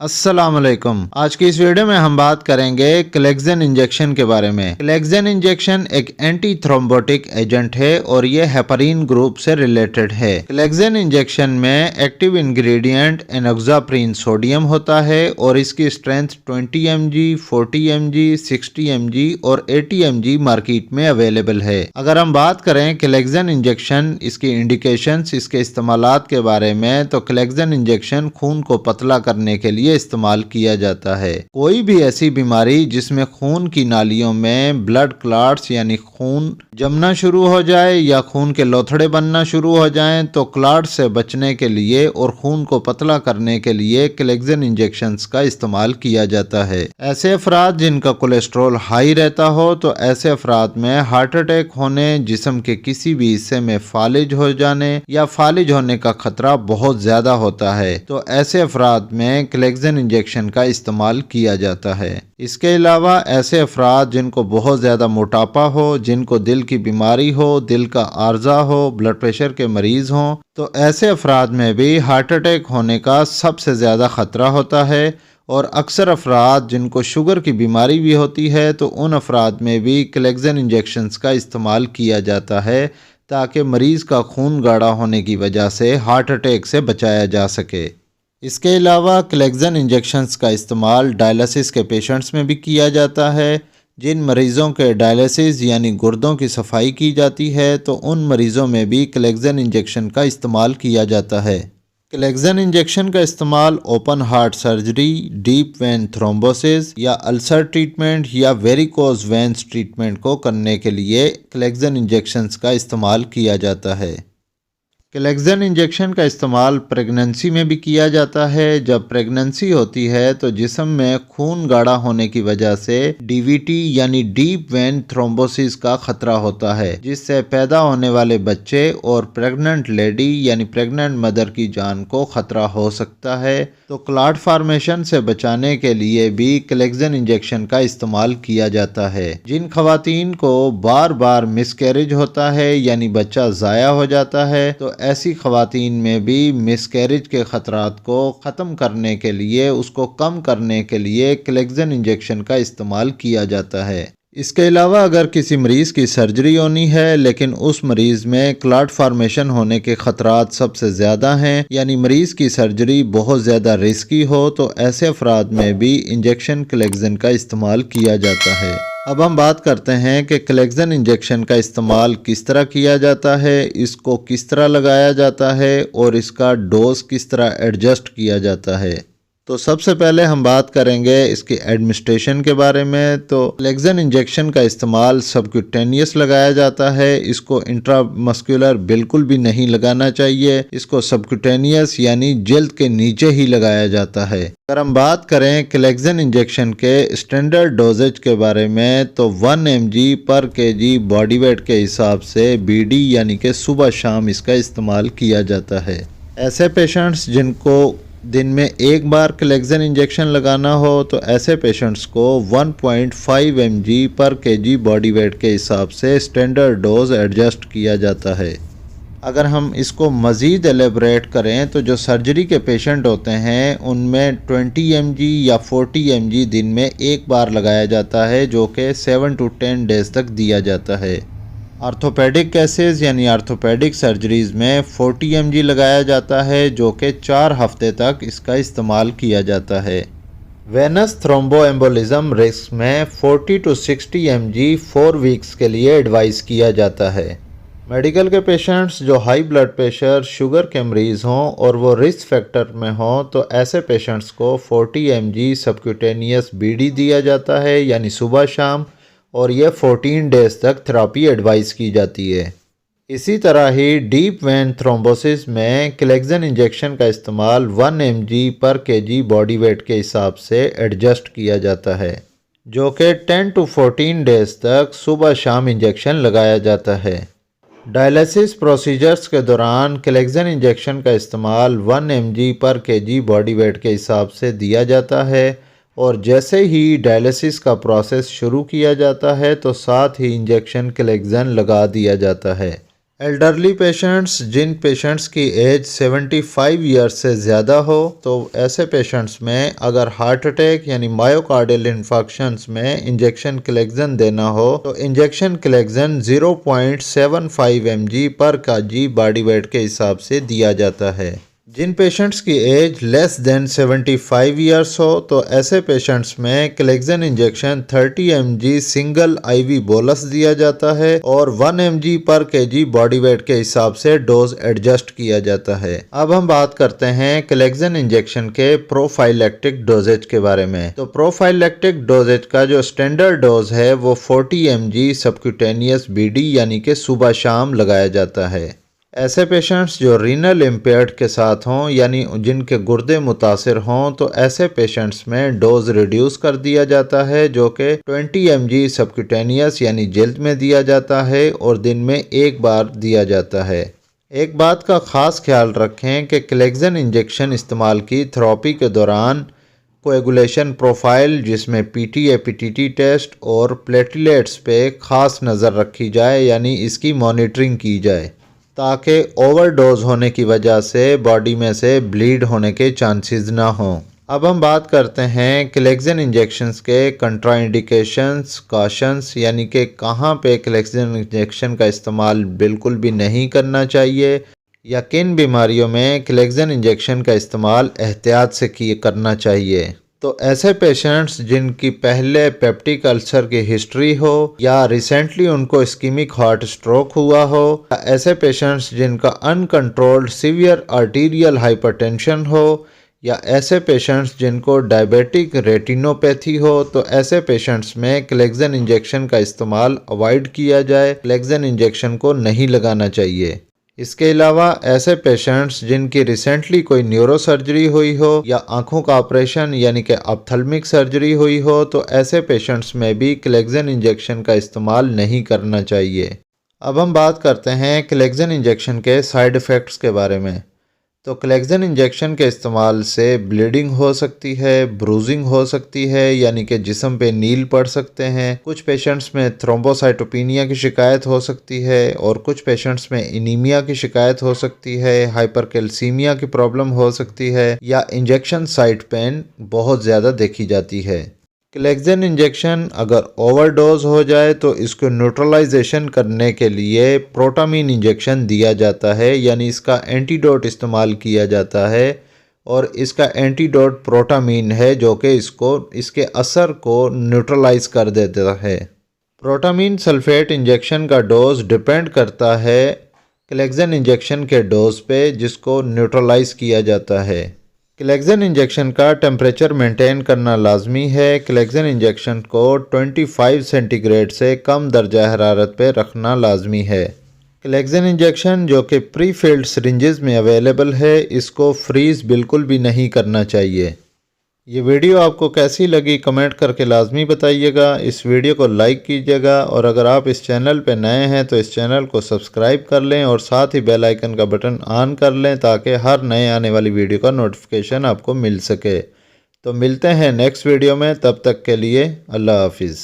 अस्सलाम वालेकुम। आज की इस वीडियो में हम बात करेंगे क्लेक्सन इंजेक्शन के बारे में। क्लेक्सन इंजेक्शन एक एंटी थ्रोम्बोटिक एजेंट है और ये हेपारिन ग्रुप से रिलेटेड है। क्लेक्सन इंजेक्शन में एक्टिव इंग्रेडिएंट एनोक्साप्रिन सोडियम होता है और इसकी स्ट्रेंथ 20 mg, 40 mg, 60 mg और 80 mg मार्केट में अवेलेबल है। अगर हम बात करें क्लेक्सन इंजेक्शन, इसकी इंडिकेशंस, इसके इस्तेमालात के बारे में, तो क्लेक्सन इंजेक्शन खून को पतला करने के लिए इस्तेमाल किया जाता है। कोई भी ऐसी बीमारी जिसमें खून की नालियों में ब्लड क्लॉट्स यानी खून जमना शुरू हो जाए या खून के लोथड़े बनना शुरू हो जाएं, तो क्लॉट से बचने के लिए और खून को पतला करने के लिए क्लेक्सन इंजेक्शंस का इस्तेमाल किया जाता है। ऐसे अफराद जिनका कोलेस्ट्रॉल हाई रहता हो, तो ऐसे अफराद में हार्ट अटैक होने, जिस्म के किसी भी हिस्से में फालिज हो जाने या फालिज होने का खतरा बहुत ज्यादा होता है, तो ऐसे अफराद में क्लेक्सन इंजेक्शन का इस्तेमाल किया जाता है। इसके अलावा ऐसे अफराद जिनको बहुत ज़्यादा मोटापा हो, जिनको दिल की बीमारी हो, दिल का आर्जा हो, ब्लड प्रेशर के मरीज़ हों, तो ऐसे अफराद में भी हार्ट अटैक होने का सबसे ज़्यादा ख़तरा होता है। और अक्सर अफराद जिनको शुगर की बीमारी भी होती है, तो उन अफराद में भी क्लेक्सन इंजेक्शंस का इस्तेमाल किया जाता है ताकि मरीज़ का खून गाढ़ा होने की वजह से हार्ट अटैक से बचाया जा सके। इसके अलावा क्लेक्सन इंजेक्शंस का इस्तेमाल डायलिसिस के पेशेंट्स में भी किया जाता है। जिन मरीज़ों के डायलिसिस यानी गुर्दों की सफाई की जाती है, तो उन मरीज़ों में भी क्लेक्सन इंजेक्शन का इस्तेमाल किया जाता है। क्लेक्सन इंजेक्शन का इस्तेमाल open heart surgery, deep vein thrombosis या अल्सर ट्रीटमेंट या वेरिकोज वेन्स ट्रीटमेंट को करने के लिए क्लेक्सन इंजेक्शंस का इस्तेमाल किया जाता है। क्लेक्सन इंजेक्शन का इस्तेमाल प्रेगनेंसी में भी किया जाता है। जब प्रेगनेंसी होती है तो जिस्म में खून गाढ़ा होने की वजह से डीवीटी यानी डीप वेन थ्रोम्बोसिस का खतरा होता है, जिससे पैदा होने वाले बच्चे और प्रेग्नेंट लेडी यानी प्रेग्नेंट मदर की जान को खतरा हो सकता है। तो क्लॉट फॉर्मेशन से बचाने के लिए भी क्लेक्सन इंजेक्शन का इस्तेमाल किया जाता है। जिन खवातीन को बार बार मिसकैरेज होता है यानी बच्चा ज़ाया हो जाता है, तो ऐसी खवातीन में भी मिसकैरेज के खतरात को ख़त्म करने के लिए, उसको कम करने के लिए क्लेक्सन इंजेक्शन का इस्तेमाल किया जाता है। इसके अलावा अगर किसी मरीज़ की सर्जरी होनी है लेकिन उस मरीज़ में क्लॉट फॉर्मेशन होने के ख़तरात सबसे ज़्यादा हैं, यानी मरीज़ की सर्जरी बहुत ज़्यादा रिस्की हो, तो ऐसे अफराद में भी इंजेक्शन क्लेक्सन का इस्तेमाल किया जाता है। अब हम बात करते हैं कि क्लेक्सन इंजेक्शन का इस्तेमाल किस तरह किया जाता है, इसको किस तरह लगाया जाता है और इसका डोज किस तरह एडजस्ट किया जाता है। तो सबसे पहले हम बात करेंगे इसकी एडमिनिस्ट्रेशन के बारे में। तो क्लेक्सन इंजेक्शन का इस्तेमाल सबक्यूटेनियस लगाया जाता है। इसको इंट्रामस्कुलर बिल्कुल भी नहीं लगाना चाहिए। इसको सबक्यूटेनियस यानी जल्द के नीचे ही लगाया जाता है। अगर हम बात करें क्लेक्सन इंजेक्शन के स्टैंडर्ड डोजेज के बारे में, तो 1 mg पर kg बॉडी वेट के हिसाब से BD यानी कि सुबह शाम इसका इस्तेमाल किया जाता है। ऐसे पेशेंट्स जिनको दिन में एक बार क्लेक्सन इंजेक्शन लगाना हो, तो ऐसे पेशेंट्स को 1.5 mg पर kg बॉडी वेट के हिसाब से स्टैंडर्ड डोज एडजस्ट किया जाता है। अगर हम इसको मज़ीद एलेबरेट करें, तो जो सर्जरी के पेशेंट होते हैं उनमें 20 mg या 40 mg दिन में एक बार लगाया जाता है, जो कि 7 to 10 डेज़ तक दिया जाता है। आर्थोपेडिक केसेस यानी आर्थोपेडिक सर्जरीज़ में 40 mg लगाया जाता है, जो कि 4 हफ्ते तक इसका इस्तेमाल किया जाता है। वेनस थ्रोम्बोएम्बोलिज्म रिस्क में 40 to 60 mg 4 वीक्स के लिए एडवाइस किया जाता है। मेडिकल के पेशेंट्स जो हाई ब्लड प्रेशर, शुगर के मरीज़ हों और वो रिस्क फैक्टर में हों, तो ऐसे पेशेंट्स को 40 mg सबक्यूटेनियस BD दिया जाता है यानी सुबह शाम, और यह 14 डेज़ तक थेरापी एडवाइस की जाती है। इसी तरह ही डीप वेन थ्रोम्बोसिस में क्लेक्सन इंजेक्शन का इस्तेमाल 1 mg पर kg बॉडी वेट के हिसाब से एडजस्ट किया जाता है, जो कि 10 to 14 डेज़ तक सुबह शाम इंजेक्शन लगाया जाता है। डायलिसिस प्रोसीजर्स के दौरान क्लेक्सन इंजेक्शन का इस्तेमाल 1 mg पर kg बॉडी वेट के हिसाब से दिया जाता है, और जैसे ही डायलिसिस का प्रोसेस शुरू किया जाता है, तो साथ ही इंजेक्शन क्लेक्सन लगा दिया जाता है। एल्डरली पेशेंट्स, जिन पेशेंट्स की एज 75 ईयर्स से ज़्यादा हो, तो ऐसे पेशेंट्स में अगर हार्ट अटैक यानी मायोकार्डियल इन्फेक्शंस में इंजेक्शन क्लेक्सन देना हो तो इंजेक्शन क्लेक्सन 0.75 mg पर kg बॉडी वेट के हिसाब से दिया जाता है। जिन पेशेंट्स की एज लेस देन 75 ईयर्स हो तो ऐसे पेशेंट्स में Clexane injection 30 mg single IV bolus दिया जाता है और 1 mg पर kg बॉडी वेट के हिसाब से डोज एडजस्ट किया जाता है। अब हम बात करते हैं क्लेक्सन इंजेक्शन के प्रोफाइलेक्टिक डोजेज के बारे में। तो प्रोफाइलेक्टिक डोजेज का जो स्टैंडर्ड डोज है वो 40 mg सबक्यूटेनियस BD यानी कि सुबह शाम लगाया जाता है। ऐसे पेशेंट्स जो रीनल इम्पेयर्ड के साथ हों यानी जिनके गुर्दे मुतासिर हों तो ऐसे पेशेंट्स में डोज रिड्यूस कर दिया जाता है, जो कि 20 mg सबक्यूटेनियस यानी जल्द में दिया जाता है और दिन में एक बार दिया जाता है। एक बात का ख़ास ख्याल रखें कि क्लेक्सन इंजेक्शन इस्तेमाल की थेरेपी के दौरान कोएगुलेशन प्रोफाइल जिसमें PTA PTT टेस्ट और प्लेटलेट्स पे ख़ास नज़र रखी जाए यानी इसकी मॉनिटरिंग की जाए ताकि ओवरडोज होने की वजह से बॉडी में से ब्लीड होने के चांसेस ना हों। अब हम बात करते हैं क्लेक्सन इंजेक्शंस के कंट्राइंडिकेशंस, कॉशंस यानी कि कहाँ पे क्लेक्सन इंजेक्शन का इस्तेमाल बिल्कुल भी नहीं करना चाहिए या किन बीमारियों में क्लेक्सन इंजेक्शन का इस्तेमाल एहतियात से करना चाहिए। तो ऐसे पेशेंट्स जिनकी पहले पेप्टिक अल्सर की हिस्ट्री हो या रिसेंटली उनको इस्कीमिक हार्ट स्ट्रोक हुआ हो, या ऐसे पेशेंट्स जिनका अनकंट्रोल्ड सीवियर आर्टीरियल हाइपरटेंशन हो, या ऐसे पेशेंट्स जिनको डायबिटिक रेटिनोपैथी हो, तो ऐसे पेशेंट्स में क्लेक्सन इंजेक्शन का इस्तेमाल अवॉइड किया जाए, क्लेक्सन इंजेक्शन को नहीं लगाना चाहिए। इसके अलावा ऐसे पेशेंट्स जिनकी रिसेंटली कोई न्यूरो सर्जरी हुई हो या आंखों का ऑपरेशन यानी कि ऑप्थेल्मिक सर्जरी हुई हो तो ऐसे पेशेंट्स में भी क्लेक्सन इंजेक्शन का इस्तेमाल नहीं करना चाहिए। अब हम बात करते हैं क्लेक्सन इंजेक्शन के साइड इफ़ेक्ट्स के बारे में। तो क्लेक्सन इंजेक्शन के इस्तेमाल से ब्लीडिंग हो सकती है, ब्रूजिंग हो सकती है यानी कि जिस्म पे नील पड़ सकते हैं, कुछ पेशेंट्स में थ्रोम्बोसाइटोपिनिया की शिकायत हो सकती है और कुछ पेशेंट्स में एनीमिया की शिकायत हो सकती है, हाइपरकैल्सीमिया की प्रॉब्लम हो सकती है या इंजेक्शन साइट पेन बहुत ज़्यादा देखी जाती है। क्लेक्सन इंजेक्शन अगर ओवरडोज हो जाए तो इसको न्यूट्रलाइजेशन करने के लिए प्रोटामीन इंजेक्शन दिया जाता है यानी इसका एंटीडोट इस्तेमाल किया जाता है और इसका एंटीडोट प्रोटामीन है जो कि इसके असर को न्यूट्रलाइज कर देता है। प्रोटामीन सल्फेट इंजेक्शन का डोज डिपेंड करता है क्लेक्सन इंजेक्शन के डोज पे जिसको न्यूट्रलाइज किया जाता है। क्लेक्सन इंजेक्शन का टेम्परेचर मेंटेन करना लाजमी है। क्लेक्सन इंजेक्शन को 25 सेंटीग्रेड से कम दर्जा हरारत पे रखना लाजमी है। क्लेक्सन इंजेक्शन जो कि प्री फिल्ड सिरिंजेस में अवेलेबल है, इसको फ्रीज़ बिल्कुल भी नहीं करना चाहिए। ये वीडियो आपको कैसी लगी कमेंट करके लाजमी बताइएगा। इस वीडियो को लाइक कीजिएगा और अगर आप इस चैनल पर नए हैं तो इस चैनल को सब्सक्राइब कर लें और साथ ही बेल आइकन का बटन ऑन कर लें ताकि हर नए आने वाली वीडियो का नोटिफिकेशन आपको मिल सके। तो मिलते हैं नेक्स्ट वीडियो में, तब तक के लिए अल्लाह हाफिज़।